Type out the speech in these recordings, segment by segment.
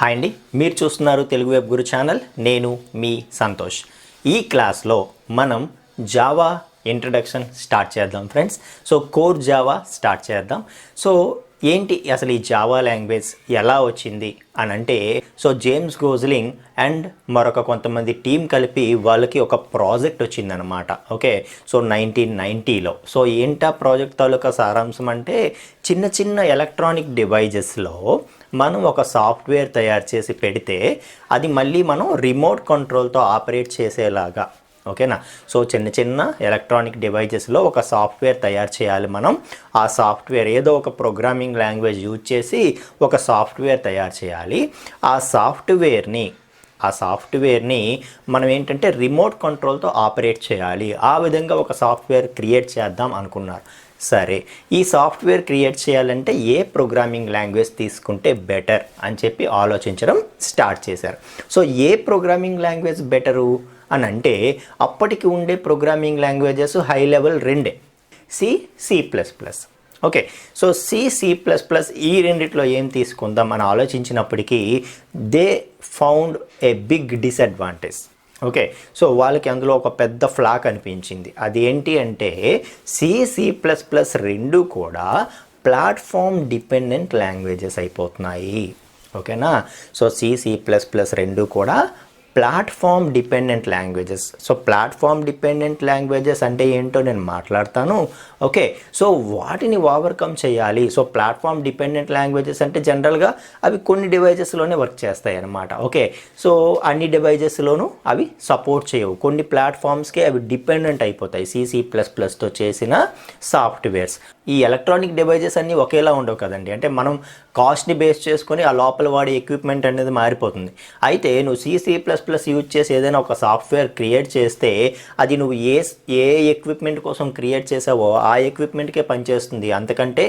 Hi అండి, మీరు చూస్తున్నారు తెలుగు వెబ్ గురు ఛానల్. నేను మీ సంతోష్. ఈ క్లాస్లో మనం జావా ఇంట్రడక్షన్ స్టార్ట్ చేద్దాం friends. So core Java start చేద్దాం. సో ఏంటి అసలు ఈ జావా లాంగ్వేజ్ ఎలా వచ్చింది అని అంటే, సో జేమ్స్ గోజ్లింగ్ అండ్ మరొక కొంతమంది టీం కలిపి వాళ్ళకి ఒక ప్రాజెక్ట్ వచ్చిందనమాట. ఓకే, సో 1990లో. సో ఏంటా ప్రాజెక్ట్ తాలూకా సారాంశం అంటే, చిన్న చిన్న ఎలక్ట్రానిక్ డివైజెస్లో మనం ఒక సాఫ్ట్వేర్ తయారు చేసి పెడితే అది మళ్ళీ మనం రిమోట్ కంట్రోల్తో ఆపరేట్ చేసేలాగా. ఓకేనా, సో చిన్న చిన్న ఎలక్ట్రానిక్ డివైజెస్లో ఒక సాఫ్ట్వేర్ తయారు చేయాలి మనం. ఆ సాఫ్ట్వేర్ ఏదో ఒక ప్రోగ్రామింగ్ లాంగ్వేజ్ యూజ్ చేసి ఒక సాఫ్ట్వేర్ తయారు చేయాలి. ఆ సాఫ్ట్వేర్ని మనం ఏంటంటే రిమోట్ కంట్రోల్తో ఆపరేట్ చేయాలి. ఆ విధంగా ఒక సాఫ్ట్వేర్ క్రియేట్ చేద్దాం అనుకున్నారు. సరే, ఈ సాఫ్ట్వేర్ క్రియేట్ చేయాలంటే ఏ ప్రోగ్రామింగ్ లాంగ్వేజ్ తీసుకుంటే బెటర్ అని చెప్పి ఆలోచించడం స్టార్ట్ చేశారు. సో ఏ ప్రోగ్రామింగ్ లాంగ్వేజ్ బెటరు అని అంటే, అప్పటికి ఉండే ప్రోగ్రామింగ్ లాంగ్వేజెస్ హై లెవెల్ రెండే, C++. ఓకే, సో C++ ఈ రెండిట్లో ఏం తీసుకుందాం అని ఆలోచించినప్పటికీ they found a big disadvantage. Okay, so వాళ్ళకి అందులో ఒక పెద్ద ఫ్లా కనిపించింది. అదేంటి అంటే, C++ రెండు కూడా ప్లాట్ఫామ్ డిపెండెంట్ లాంగ్వేజెస్ అయిపోతున్నాయి. ఓకేనా, సో C++ రెండు కూడా platform dependent languages. So platform dependent languages అంటే ఏంటో నేను మాట్లాడతాను. ఓకే, సో వాటిని ఓవర్కమ్ చేయాలి. సో ప్లాట్ఫామ్ డిపెండెంట్ లాంగ్వేజెస్ అంటే జనరల్గా అవి కొన్ని డివైజెస్లోనే వర్క్ చేస్తాయి అన్నమాట. ఓకే, సో అన్ని డివైజెస్లోనూ అవి సపోర్ట్ చేయవు. కొన్ని ప్లాట్ఫామ్స్కి అవి డిపెండెంట్ అయిపోతాయి C++తో చేసిన సాఫ్ట్వేర్స్. ఈ ఎలక్ట్రానిక్ డివైజెస్ అన్నీ ఒకేలా ఉండవు కదండి. అంటే మనం కాస్ట్ని బేస్ చేసుకొని ఆ లోపల వాడే ఎక్విప్మెంట్ అనేది మారిపోతుంది. అయితే నువ్వు C++ యూజ్ చేసి ఏదైనా ఒక సాఫ్ట్వేర్ క్రియేట్ చేస్తే అది నువ్వు ఏ ఎక్విప్మెంట్ కోసం క్రియేట్ చేసావో ఆ ఎక్విప్మెంట్కే పనిచేస్తుంది. అంతకంటే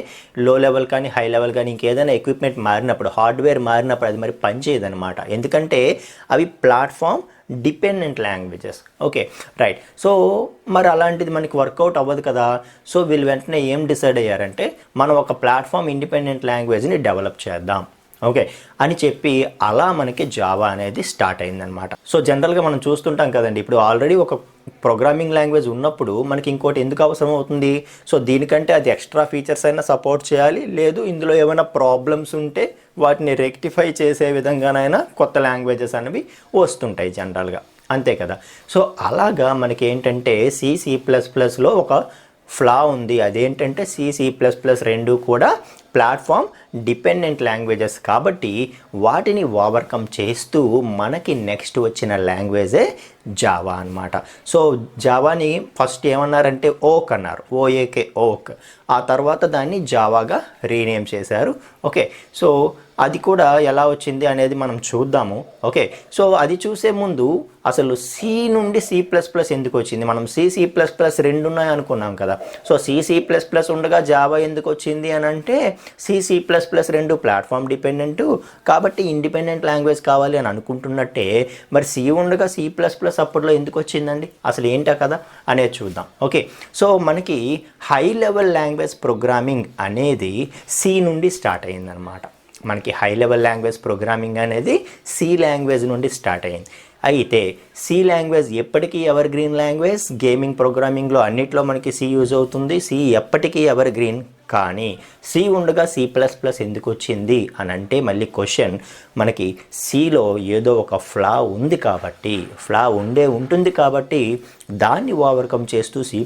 లో లెవెల్ కానీ హై లెవెల్ కానీ ఇంకేదైనా ఎక్విప్మెంట్ మారినప్పుడు, హార్డ్వేర్ మారినప్పుడు అది మరి పనిచేయదనమాట. ఎందుకంటే అవి platform dependent languages. Okay, right. So మరి అలాంటిది మనకి వర్కౌట్ అవ్వదు కదా. సో వీళ్ళు వెంటనే ఏం డిసైడ్ అయ్యారంటే, మనం ఒక ప్లాట్ఫామ్ ఇండిపెండెంట్ లాంగ్వేజ్ని డెవలప్ చేద్దాం. ఓకే అని చెప్పి అలా మనకి జావా అనేది స్టార్ట్ అయిందనమాట. సో జనరల్గా మనం చూస్తుంటాం కదండి, ఇప్పుడు ఆల్రెడీ ఒక ప్రోగ్రామింగ్ లాంగ్వేజ్ ఉన్నప్పుడు మనకి ఇంకోటి ఎందుకు అవసరం అవుతుంది? సో దీనికంటే అది ఎక్స్ట్రా ఫీచర్స్ అయినా సపోర్ట్ చేయాలి, లేదు ఇందులో ఏమైనా ప్రాబ్లమ్స్ ఉంటే వాటిని రెక్టిఫై చేసే విధంగానైనా కొత్త లాంగ్వేజెస్ అనేవి వస్తుంటాయి జనరల్గా, అంతే కదా. సో అలాగా మనకి ఏంటంటే C++లో ఒక ఫ్లా ఉంది. అదేంటంటే C++ రెండు కూడా ప్లాట్ఫామ్ డిపెండెంట్ లాంగ్వేజెస్ కాబట్టి వాటిని ఓవర్కమ్ చేస్తూ మనకి నెక్స్ట్ వచ్చిన లాంగ్వేజే జావా అన్నమాట. సో జావాని ఫస్ట్ ఏమన్నారంటే ఓక్ అన్నారు, OAK, ఓక్. ఆ తర్వాత దాన్ని జావాగా రీనేమ్ చేశారు. ఓకే, సో అది కూడా ఎలా వచ్చింది అనేది మనం చూద్దాము. ఓకే, సో అది చూసే ముందు అసలు C నుండి C++ ఎందుకు వచ్చింది? మనం C++ రెండు ఉన్నాయి అనుకున్నాం కదా. సో C++ ఉండగా జావా ఎందుకు వచ్చింది అని అంటే, C++ రెండు ప్లాట్ఫామ్ డిపెండెంట్ కాబట్టి ఇండిపెండెంట్ లాంగ్వేజ్ కావాలి అని అనుకుంటున్నట్టే, మరి C ఉండగా C++ అప్పట్లో ఎందుకు వచ్చిందండి? అసలు ఏంటా కదా అనేది చూద్దాం. ఓకే, సో మనకి హై లెవెల్ లాంగ్వేజ్ ప్రోగ్రామింగ్ అనేది C నుండి స్టార్ట్ అయిందనమాట. మనకి హై లెవెల్ లాంగ్వేజ్ ప్రోగ్రామింగ్ అనేది C లాంగ్వేజ్ నుండి స్టార్ట్ అయింది. అయితే C లాంగ్వేజ్ ఎప్పటికీ ఎవర్ గ్రీన్ లాంగ్వేజ్. గేమింగ్ ప్రోగ్రామింగ్లో అన్నిట్లో మనకి C యూజ్ అవుతుంది. C ఎప్పటికీ ఎవర్ గ్రీన్. కానీ C ఉండగా C++ ఎందుకు వచ్చింది అని అంటే, మళ్ళీ క్వశ్చన్, మనకి Cలో ఏదో ఒక ఫ్లా ఉంది కాబట్టి, ఫ్లా ఉంటుంది కాబట్టి దాన్ని ఓవర్కమ్ చేస్తూ C++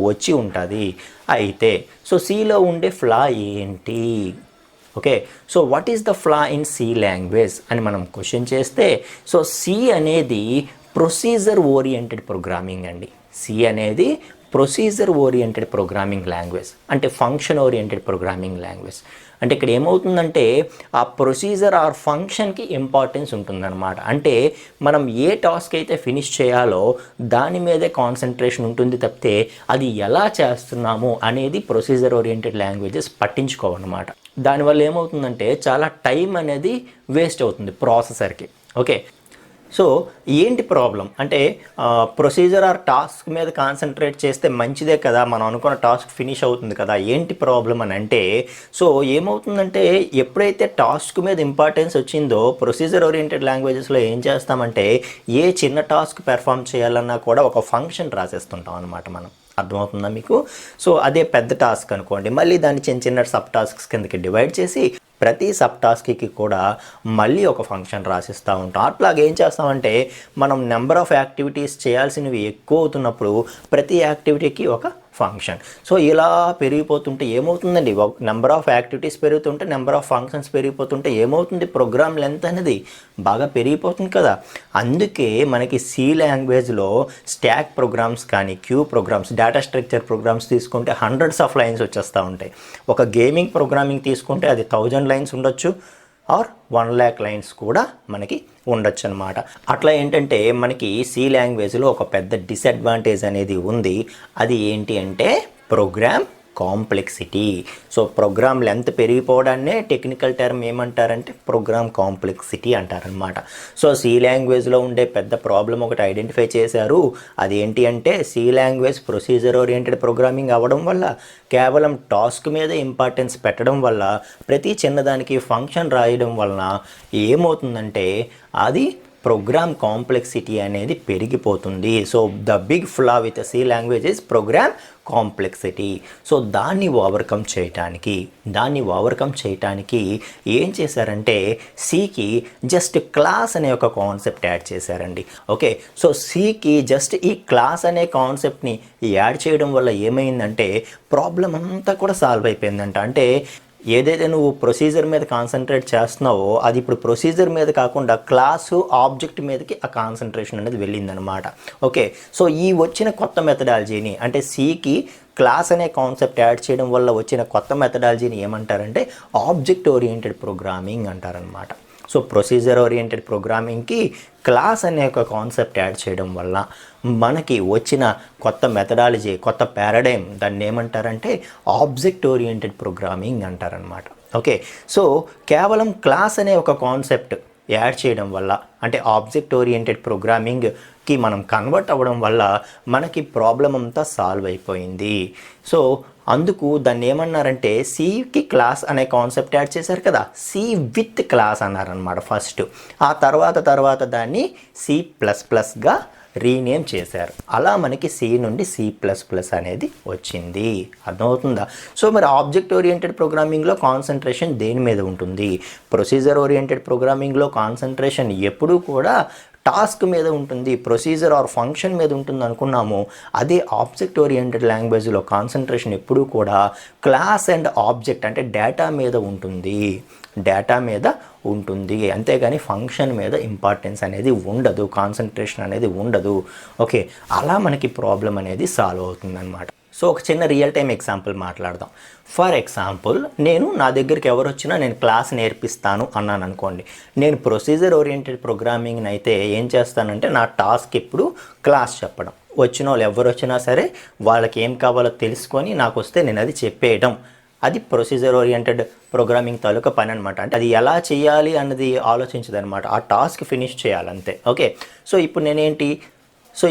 వచ్చి ఉంటుంది. అయితే సో Cలో ఉండే ఫ్లా ఏంటి? Okay, so what is the ఫ్లా in C language అని మనం క్వశ్చన్ చేస్తే, సో C అనేది ప్రొసీజర్ ఓరియంటెడ్ ప్రోగ్రామింగ్ అండి. C అనేది ప్రొసీజర్ ఓరియంటెడ్ ప్రోగ్రామింగ్ లాంగ్వేజ్, అంటే ఫంక్షన్ ఓరియంటెడ్ ప్రోగ్రామింగ్ లాంగ్వేజ్. అంటే ఇక్కడ ఏమవుతుందంటే, ఆ ప్రొసీజర్ ఆర్ ఫంక్షన్కి ఇంపార్టెన్స్ ఉంటుందన్నమాట. అంటే మనం ఏ టాస్క్ అయితే ఫినిష్ చేయాలో దాని మీదే కాన్సన్ట్రేషన్ ఉంటుంది తప్పితే అది ఎలా చేస్తున్నాము అనేది ప్రొసీజర్ ఓరియంటెడ్ లాంగ్వేజెస్ పట్టించుకోవన్నమాట. దానివల్ల ఏమవుతుందంటే చాలా టైం అనేది వేస్ట్ అవుతుంది ప్రాసెసర్కి. ఓకే, సో ఏంటి ప్రాబ్లం అంటే ప్రొసీజర్ ఆర్ టాస్క్ మీద కాన్సన్ట్రేట్ చేస్తే మంచిదే కదా, మనం అనుకున్న టాస్క్ ఫినిష్ అవుతుంది కదా, ఏంటి ప్రాబ్లం అని అంటే సో ఏమవుతుందంటే ఎప్పుడైతే టాస్క్ మీద ఇంపార్టెన్స్ వచ్చిందో ప్రొసీజర్ ఓరియంటెడ్ లాంగ్వేజెస్లో ఏం చేస్తామంటే ఏ చిన్న టాస్క్ పెర్ఫామ్ చేయాలన్నా కూడా ఒక ఫంక్షన్ రాసేస్తుంటాం అనమాట మనం. అర్థమవుతుందా మీకు? సో అదే పెద్ద టాస్క్ అనుకోండి, మళ్ళీ దాన్ని చిన్న చిన్న సబ్ టాస్క్స్ కిందకి డివైడ్ చేసి ప్రతి సబ్ టాస్క్కి కూడా మళ్ళీ ఒక ఫంక్షన్ రాసిస్తూ ఉంటాం. అట్లాగే ఏం చేస్తామంటే మనం నెంబర్ ఆఫ్ యాక్టివిటీస్ చేయాల్సినవి ఎక్కువ అవుతున్నప్పుడు ప్రతి యాక్టివిటీకి ఒక ఫంక్షన్. సో ఇలా పెరిగిపోతుంటే ఏమవుతుందండి, నెంబర్ ఆఫ్ యాక్టివిటీస్ పెరుగుతుంటే నెంబర్ ఆఫ్ ఫంక్షన్స్ పెరిగిపోతుంటే ఏమవుతుంది, ప్రోగ్రామ్ లెంత్ అనేది బాగా పెరిగిపోతుంది కదా. అందుకే మనకి సి లాంగ్వేజ్లో స్టాక్ ప్రోగ్రామ్స్ కానీ queue programs, data structure programs తీసుకుంటే హండ్రెడ్స్ ఆఫ్ లైన్స్ వచ్చేస్తూ ఉంటాయి. ఒక గేమింగ్ ప్రోగ్రామింగ్ తీసుకుంటే అది 1000 లైన్స్ ఉండొచ్చు ఆర్ 1,00,000 లైన్స్ కూడా మనకి ఉండొచ్చు అనమాట. అట్లా ఏంటంటే మనకి సి లాంగ్వేజ్లో ఒక పెద్ద డిసడ్వాంటేజ్ అనేది ఉంది. అది ఏంటి అంటే program complexity. So program length పెరిగిపోవడాన్నే టెక్నికల్ టర్మ్ ఏమంటారంటే ప్రోగ్రామ్ కాంప్లెక్సిటీ అంటారనమాట. సో సి లాంగ్వేజ్లో ఉండే పెద్ద ప్రాబ్లం ఒకటి ఐడెంటిఫై చేశారు. అదేంటి అంటే C language procedure oriented programming అవ్వడం వల్ల, కేవలం టాస్క్ మీద ఇంపార్టెన్స్ పెట్టడం వల్ల, ప్రతి చిన్నదానికి ఫంక్షన్ రాయడం వలన ఏమవుతుందంటే అది ప్రోగ్రామ్ కాంప్లెక్సిటీ అనేది పెరిగిపోతుంది. So the big flaw with C language is program complexity. So దాన్ని ఓవర్కమ్ చేయటానికి ఏం చేశారంటే సికి జస్ట్ క్లాస్ అనే ఒక కాన్సెప్ట్ యాడ్ చేశారండి. ఓకే, సో సికి జస్ట్ ఈ క్లాస్ అనే కాన్సెప్ట్ని యాడ్ చేయడం వల్ల ఏమైందంటే ప్రాబ్లం అంతా కూడా సాల్వ్ అయిపోయిందంట. అంటే ఏదైతే నువ్వు ప్రొసీజర్ మీద కాన్సన్ట్రేట్ చేస్తున్నావో అది ఇప్పుడు ప్రొసీజర్ మీద కాకుండా క్లాసు ఆబ్జెక్ట్ మీదకి ఆ కాన్సన్ట్రేషన్ అనేది వెళ్ళిందనమాట. ఓకే, సో ఈ వచ్చిన కొత్త మెథడాలజీని అంటే సికి క్లాస్ అనే కాన్సెప్ట్ యాడ్ చేయడం వల్ల వచ్చిన కొత్త మెథడాలజీని ఏమంటారంటే ఆబ్జెక్ట్ ఓరియంటెడ్ ప్రోగ్రామింగ్ అంటారనమాట. సో ప్రొసీజర్ ఓరియంటెడ్ ప్రోగ్రామింగ్కి క్లాస్ అనే ఒక కాన్సెప్ట్ యాడ్ చేయడం వల్ల మనకి వచ్చిన కొత్త మెథడాలజీ, కొత్త పారాడైమ్, దాన్ని ఏమంటారంటే ఆబ్జెక్ట్ ఓరియంటెడ్ ప్రోగ్రామింగ్ అంటారనమాట. ఓకే, సో కేవలం క్లాస్ అనే ఒక కాన్సెప్ట్ యాడ్ చేయడం వల్ల అంటే ఆబ్జెక్ట్ ఓరియంటెడ్ ప్రోగ్రామింగ్కి మనం కన్వర్ట్ అవ్వడం వల్ల మనకి ప్రాబ్లం అంతా సాల్వ్ అయిపోయింది. సో అందుకు దాన్ని ఏమన్నారంటే సికి క్లాస్ అనే కాన్సెప్ట్ యాడ్ చేశారు కదా, సి విత్ క్లాస్ అన్నారనమాట ఫస్ట్. ఆ తర్వాత దాన్ని C++గా రీనేమ్ చేశారు. అలా మనకి సి నుండి C++ అనేది వచ్చింది. అర్థమవుతుందా? సో మరి ఆబ్జెక్ట్ ఓరియంటెడ్ ప్రోగ్రామింగ్లో కాన్సన్ట్రేషన్ దేని మీద ఉంటుంది? ప్రొసీజర్ ఓరియంటెడ్ ప్రోగ్రామింగ్లో కాన్సన్ట్రేషన్ ఎప్పుడూ కూడా టాస్క్ మీద ఉంటుంది, ప్రొసీజర్ ఆర్ ఫంక్షన్ మీద ఉంటుంది అనుకున్నాము. అదే ఆబ్జెక్ట్ ఓరియంటెడ్ లాంగ్వేజ్లో కాన్సన్ట్రేషన్ ఎప్పుడూ కూడా క్లాస్ అండ్ ఆబ్జెక్ట్ అంటే డేటా మీద ఉంటుంది, అంతేగాని ఫంక్షన్ మీద ఇంపార్టెన్స్ అనేది ఉండదు, కాన్సన్ట్రేషన్ అనేది ఉండదు. ఓకే, అలా మనకి ప్రాబ్లం అనేది సాల్వ్ అవుతుందన్నమాట. సో ఒక చిన్న రియల్ టైం ఎగ్జాంపుల్ మాట్లాడదాం. ఫర్ ఎగ్జాంపుల్ నా దగ్గరికి ఎవరు వచ్చినా నేను క్లాస్ నేర్పిస్తాను అన్నాను అనుకోండి. నేను ప్రొసీజర్ ఓరియంటెడ్ ప్రోగ్రామింగ్ని అయితే ఏం చేస్తానంటే నా టాస్క్ ఇప్పుడు క్లాస్ చెప్పడం. వచ్చిన వాళ్ళు ఎవరు వచ్చినా సరే వాళ్ళకి ఏం కావాలో తెలుసుకొని నాకు వస్తే నేను అది చెప్పేయడం. అది ప్రొసీజర్ ఓరియంటెడ్ ప్రోగ్రామింగ్ తాలూకా పని అనమాట. అంటే అది ఎలా చేయాలి అన్నది ఆలోచించదనమాట, ఆ టాస్క్ ఫినిష్ చేయాలంతే. ఓకే, సో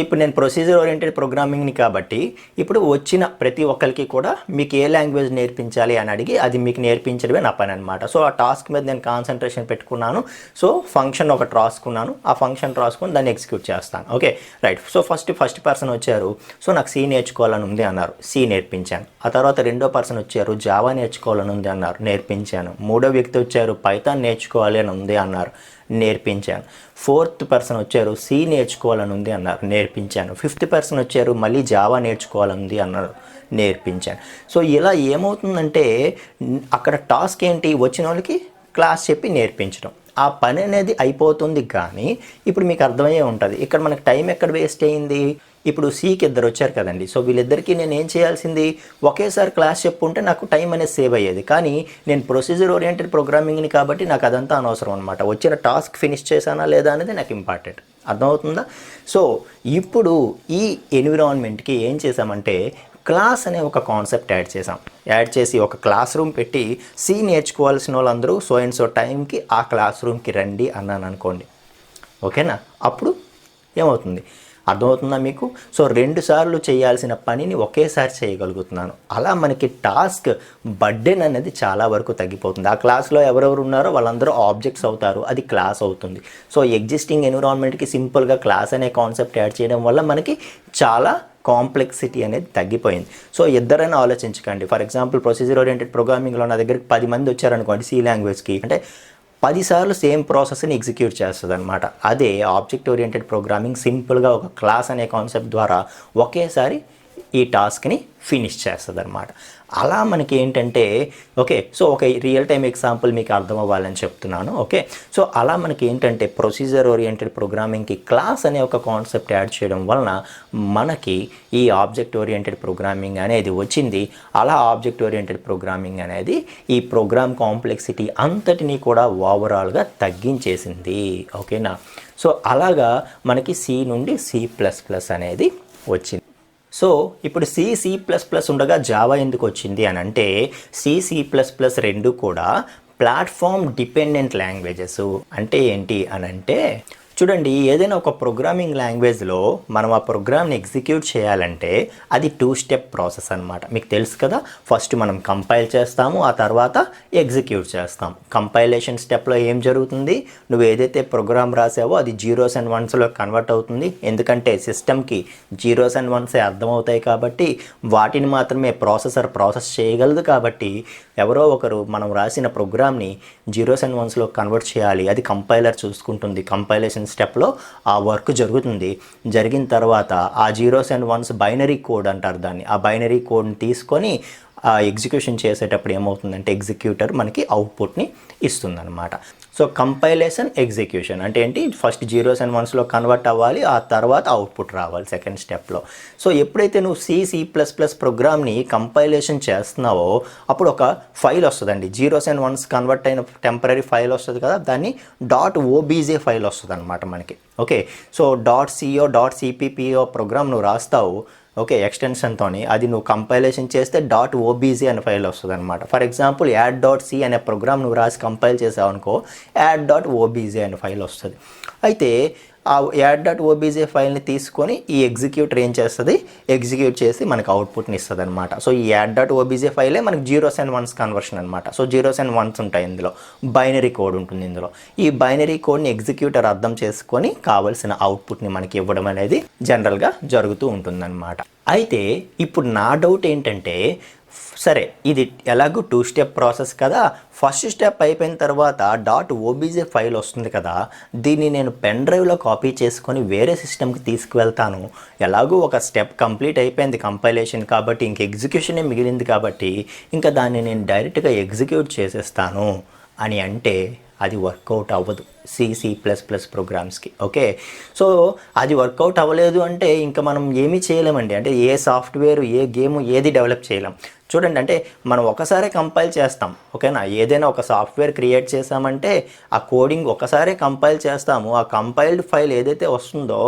ఇప్పుడు నేను ప్రొసీజర్ ఓరియంటెడ్ ప్రోగ్రామింగ్ని కాబట్టి ఇప్పుడు వచ్చిన ప్రతి ఒక్కరికి కూడా మీకు ఏ లాంగ్వేజ్ నేర్పించాలి అని అడిగి అది మీకు నేర్పించడమే నా పని అనమాట. సో ఆ టాస్క్ మీద నేను కాన్సన్ట్రేషన్ పెట్టుకున్నాను. సో ఫంక్షన్ ఒకటి రాసుకున్నాను, ఆ ఫంక్షన్ రాసుకుని దాన్ని ఎగ్జిక్యూట్ చేస్తాను. Okay right. So first person వచ్చారు, సో నాకు సి నేర్చుకోవాలని ఉంది అన్నారు, సి నేర్పించాను. ఆ తర్వాత రెండో పర్సన్ వచ్చారు, జావా నేర్చుకోవాలని ఉంది అన్నారు, నేర్పించాను. మూడో వ్యక్తి వచ్చారు, పైథాన్ నేర్చుకోవాలి అని ఉంది అన్నారు, నేర్పించాను. ఫోర్త్ పర్సన్ వచ్చారు, సి నేర్చుకోవాలని ఉంది అన్నారు, నేర్పించాను. ఫిఫ్త్ పర్సన్ వచ్చారు, మళ్ళీ జావా నేర్చుకోవాలని ఉంది అన్నారు, నేర్పించాను. సో ఇలా ఏమవుతుందంటే అక్కడ టాస్క్ ఏంటి, వచ్చిన వాళ్ళకి క్లాస్ చెప్పి నేర్పించడం, ఆ పని అనేది అయిపోతుంది. కానీ ఇప్పుడు మీకు అర్థమయ్యే ఉంటుంది ఇక్కడ మనకు టైం ఎక్కడ వేస్ట్ అయ్యింది. ఇప్పుడు సికి ఇద్దరు వచ్చారు కదండి, సో వీళ్ళిద్దరికీ నేను ఏం చేయాల్సింది, ఒకేసారి క్లాస్ చెప్పుంటే నాకు టైం అనేది సేవ్ అయ్యేది. కానీ నేను ప్రొసీజర్ ఓరియంటెడ్ ప్రోగ్రామింగ్ని కాబట్టి నాకు అదంతా అనవసరం అనమాట. వచ్చిన టాస్క్ ఫినిష్ చేశానా లేదా అనేది నాకు ఇంపార్టెంట్. అర్థమవుతుందా? సో ఇప్పుడు ఈ ఎన్విరాన్మెంట్కి ఏం చేసామంటే క్లాస్ అనే ఒక కాన్సెప్ట్ యాడ్ చేసి ఒక క్లాస్ రూమ్ పెట్టి సి నేర్చుకోవాల్సిన వాళ్ళందరూ సో అండ్ సో టైంకి ఆ క్లాస్ రూమ్కి రండి అన్నాను అనుకోండి. ఓకేనా? అప్పుడు ఏమవుతుంది అర్థమవుతుందా మీకు? సో 2 సార్లు చేయాల్సిన పనిని ఒకేసారి చేయగలుగుతున్నాను. అలా మనకి టాస్క్ బర్డెన్ అనేది చాలా వరకు తగ్గిపోతుంది. ఆ క్లాస్లో ఎవరెవరు ఉన్నారో వాళ్ళందరూ ఆబ్జెక్ట్స్ అవుతారు, అది క్లాస్ అవుతుంది. సో ఎగ్జిస్టింగ్ ఎన్విరాన్మెంట్కి సింపుల్గా క్లాస్ అనే కాన్సెప్ట్ యాడ్ చేయడం వల్ల మనకి చాలా కాంప్లెక్సిటీ అనేది తగ్గిపోయింది. సో ఇద్దరైనా ఆలోచించకండి. ఫర్ ఎగ్జాంపుల్ ప్రొసీజర్ ఓరియంటెడ్ ప్రోగ్రామింగ్లో నా దగ్గరికి 10 మంది వచ్చారనుకోండి సి లాంగ్వేజ్కి, అంటే 10 సార్లు సేమ్ ప్రాసెస్ని ఎగ్జిక్యూట్ చేస్తుంది అనమాట. అదే ఆబ్జెక్ట్ ఓరియంటెడ్ ప్రోగ్రామింగ్ సింపుల్గా ఒక క్లాస్ అనే కాన్సెప్ట్ ద్వారా ఒకేసారి ఈ టాస్క్ని ఫినిష్ చేస్తుంది అనమాట. అలా మనకి ఏంటంటే ఓకే, సో ఒక రియల్ టైం ఎగ్జాంపుల్ మీకు అర్థం అవ్వాలని చెప్తున్నాను. ఓకే, సో అలా మనకి ఏంటంటే ప్రొసీజర్ ఓరియంటెడ్ ప్రోగ్రామింగ్కి క్లాస్ అనే ఒక కాన్సెప్ట్ యాడ్ చేయడం వలన మనకి ఈ ఆబ్జెక్ట్ ఓరియంటెడ్ ప్రోగ్రామింగ్ అనేది వచ్చింది. అలా ఆబ్జెక్ట్ ఓరియంటెడ్ ప్రోగ్రామింగ్ అనేది ఈ ప్రోగ్రామ్ కాంప్లెక్సిటీ అంతటినీ కూడా ఓవరాల్గా తగ్గించేసింది. ఓకేనా? సో అలాగా మనకి సి నుండి C++ అనేది వచ్చింది. సో ఇప్పుడు C++ ఉండగా జావా ఎందుకు వచ్చింది అని అంటే C++ రెండు కూడా ప్లాట్ఫామ్ డిపెండెంట్ లాంగ్వేజెస్. అంటే ఏంటి అని అంటే చూడండి, ఏదైనా ఒక ప్రోగ్రామింగ్ లాంగ్వేజ్లో మనం ఆ ప్రోగ్రామ్ని ఎగ్జిక్యూట్ చేయాలంటే అది 2 స్టెప్ ప్రాసెస్ అనమాట. మీకు తెలుసు కదా, ఫస్ట్ మనం కంపైల్ చేస్తాము, ఆ తర్వాత ఎగ్జిక్యూట్ చేస్తాం. కంపైలేషన్ స్టెప్లో ఏం జరుగుతుంది, నువ్వు ఏదైతే ప్రోగ్రామ్ రాసావో అది 0s and 1sలో కన్వర్ట్ అవుతుంది. ఎందుకంటే సిస్టమ్కి 0s and 1s అర్థమవుతాయి కాబట్టి వాటిని మాత్రమే ప్రాసెస్ చేయగలదు. కాబట్టి ఎవరో ఒకరు మనం రాసిన ప్రోగ్రామ్ని 0s and 1sలో కన్వర్ట్ చేయాలి. అది కంపైలర్ చూసుకుంటుంది. కంపైలేషన్ స్టెప్లో ఆ వర్క్ జరుగుతుంది. జరిగిన తర్వాత ఆ 0s and 1s binary code అంటారు దాన్ని. ఆ బైనరీ కోడ్ని తీసుకొని ఆ ఎగ్జిక్యూషన్ చేసేటప్పుడు ఏమవుతుందంటే ఎగ్జిక్యూటర్ మనకి అవుట్పుట్ని ఇస్తుందన్నమాట. సో కంపైలేషన్ ఎగ్జిక్యూషన్ అంటే ఏంటి, ఫస్ట్ 0s and 1sలో కన్వర్ట్ అవ్వాలి, ఆ తర్వాత అవుట్పుట్ రావాలి సెకండ్ స్టెప్లో. సో ఎప్పుడైతే నువ్వు C++ ప్రోగ్రామ్ని కంపైలేషన్ చేస్తున్నావో అప్పుడు ఒక ఫైల్ వస్తుందండి. 0s and 1s కన్వర్ట్ అయిన టెంపరీ ఫైల్ వస్తుంది కదా, దాన్ని .obj ఫైల్ వస్తుంది అనమాట మనకి. Okay, so .co .cppo program నువ్వు రాస్తావు. ఓకే, ఎక్స్టెన్షన్తో అది నువ్వు కంపైలేషన్ చేస్తే .obj అనే ఫైల్ వస్తుంది అనమాట. ఫర్ ఎగ్జాంపుల్ యాడ్.c అనే ప్రోగ్రామ్ నువ్వు రాసి కంపైల్ చేసావు అనుకో, యాడ్.obj అనే ఫైల్ వస్తుంది. అయితే ఆ యాడ్.obj ఫైల్ని తీసుకొని ఈ ఎగ్జిక్యూటర్ ఏం చేస్తుంది, ఎగ్జిక్యూట్ చేసి మనకు అవుట్పుట్ని ఇస్తుంది అనమాట. సో ఈ యాడ్.obj ఫైలే మనకి 0s and 1s కన్వర్షన్ అనమాట. సో 0s and 1s ఉంటాయి ఇందులో, బైనరీ కోడ్ ఉంటుంది ఇందులో. ఈ బైనరీ కోడ్ని ఎగ్జిక్యూటర్ అర్థం చేసుకొని కావలసిన అవుట్పుట్ని మనకి ఇవ్వడం అనేది జనరల్గా జరుగుతూ ఉంటుందన్నమాట. అయితే ఇప్పుడు నా డౌట్ ఏంటంటే, సరే ఇది ఎలాగో 2 స్టెప్ ప్రాసెస్ కదా, ఫస్ట్ స్టెప్ అయిపోయిన తర్వాత .obj ఫైల్ వస్తుంది కదా, దీన్ని నేను పెన్ డ్రైవ్లో కాపీ చేసుకొని వేరే సిస్టమ్కి తీసుకువెళ్తాను. ఎలాగో ఒక స్టెప్ కంప్లీట్ అయిపోయింది కంపైలేషన్ కాబట్టి, ఇంక ఎగ్జిక్యూషనే మిగిలింది కాబట్టి ఇంకా దాన్ని నేను డైరెక్ట్గా ఎగ్జిక్యూట్ చేసేస్తాను అని అంటే అది వర్కౌట్ అవ్వదు C++ ప్రోగ్రామ్స్కి. ఓకే, సో అది వర్కౌట్ అవ్వలేదు అంటే ఇంకా మనం ఏమీ చేయలేమండి. అంటే ఏ సాఫ్ట్వేర్, ఏ గేమ్, ఏది డెవలప్ చేయలేం. చూడండి, అంటే మనం ఒకసారి కంపైల్ చేస్తాం. ఓకేనా, ఏదైనా ఒక సాఫ్ట్వేర్ క్రియేట్ చేసామంటే ఆ కోడింగ్ ఒకసారి కంపైల్ చేస్తాము. ఆ కంపైల్డ్ ఫైల్ ఏదైతే వస్తుందో